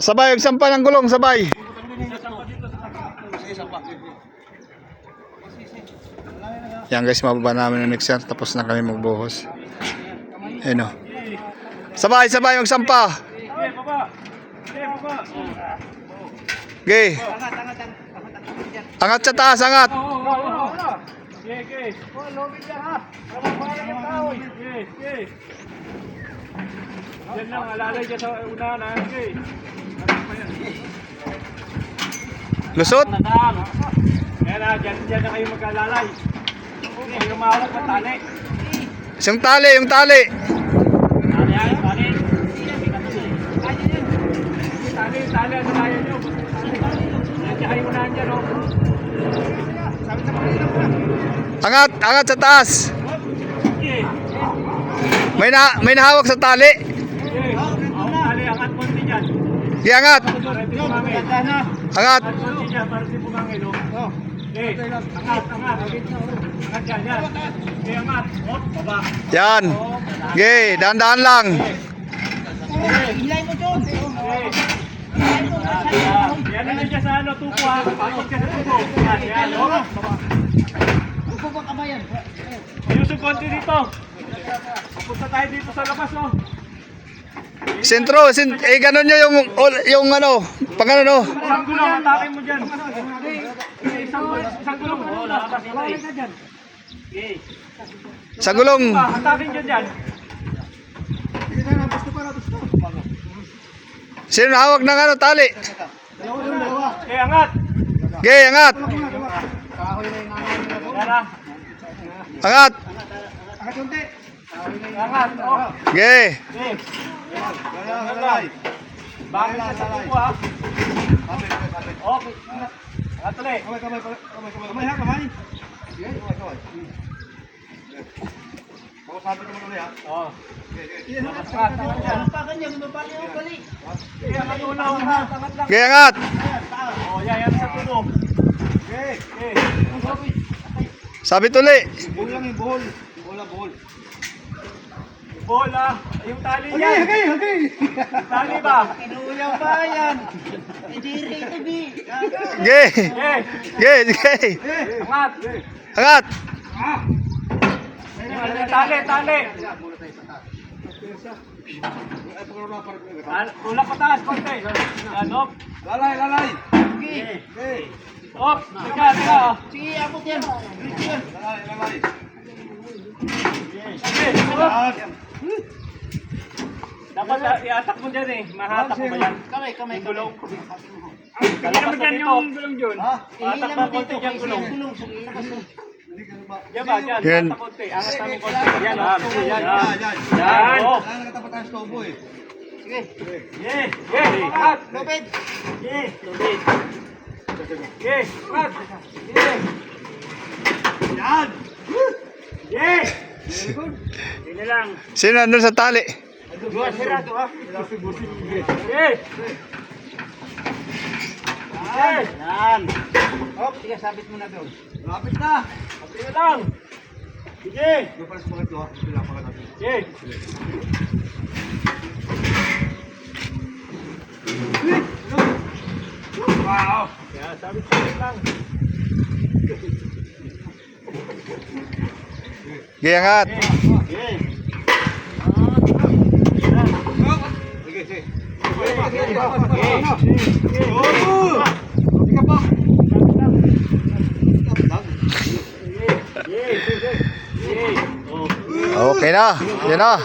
Sabay, yung sampa ng gulong, sabay. Yan guys, mababa namin ng mixer. Tapos na kami magbuhos. Ayun o. Sabay, sabay yung sampa. Okay. Angat sa taas, angat. Yan lang, alalay dyan sa unahan ha. Lusot. Yan na, dyan na kayo mag-alalay. Kayo mahawak na tali. Yung tali, yung tali. Tali ay, tali. Tali, ano kaya nyo? Yan kayo unahan dyan o. Angat, angat sa taas. May nahawak sa tali. Tali, angat konti dyan. Iangat. Angat. Angat konti dyan, para si bumangin o. Angat, angat. Angat dyan, yan. Angat. Hop, baba. Yan. Okay, dahan-dahan lang. Hilay mo dyan. Yan na dyan sa ano, tupo ha. Pagod ka sa tupo. Yan, yan. Upo ba kamayan? Ayusin konti dito. Papunta tayo dito sa labas o. Sentro, ganun nyo yung ano, pang ano no. Isang gulong, atakin mo dyan. Isang gulong. Oo, lalabas ito eh. Sa gulong. Atakin dyan dyan. Sino hawak ng ano, tali? Okay, angat. Okay, angat. Yan na. Angat. Angat. Oh. Okay. Okay. Bakit ka sa tupo ha? Okay. Angat ulit. Kamay ha, kamay. Oo. Ano pa kanya? Mabali o bali? Angat una, angat lang. Okay, angat. Oh, yan sa tubo. Okay. Sabit uli. Bola. Yung tali yan. Okay. Tali ba? Inuuyaw pa yan. Idiri TV. Okay. Okay. Okay, okay. Angat. Angat. Tali. Tulak pataas konti. Ano? Lalay. Okay. Op, teka. Sige, abot yan. Okay. Dapat iatak mo dyan eh. Mahatak mo ba yan? Kamay. Yung gulong. Kalabas na dito. Yung gulong dyan. Atak Ihilang na mo konti dito. dyan gulong. Sige, lakas mo. Yan ba? Dyan. Yan. Atak konti. Angat namin konti. Yan. Yan. Oh. Sige. Angat. Lupit. Okay. Angat. Yan. Sino lang. Sino nandun sa tali? Sirado ha. Okay. Yan. Hop, sige, sabit mo na doon. Lapit na. Lapit na lang. Sige. Sige. Wow. Yan, sabit lang. Okay, angat. Okay. Okay na. Yan na.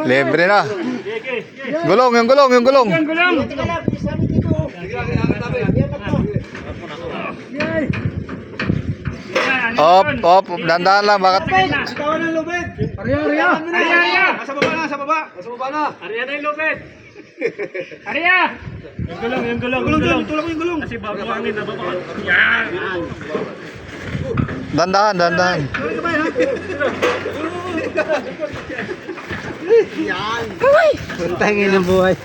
Libre na. Gulong, yung gulong. Teka lang, sabit dito. Op, dandan lang. Bakit? Sigawan ng lupit. Arya. Sa baba na. Arya na yung lupit. Arya. Yung gulong. Tulak mo yung gulong. Kasi bago hangin na baba. Yan. Dandan. Puntangin ang buhay.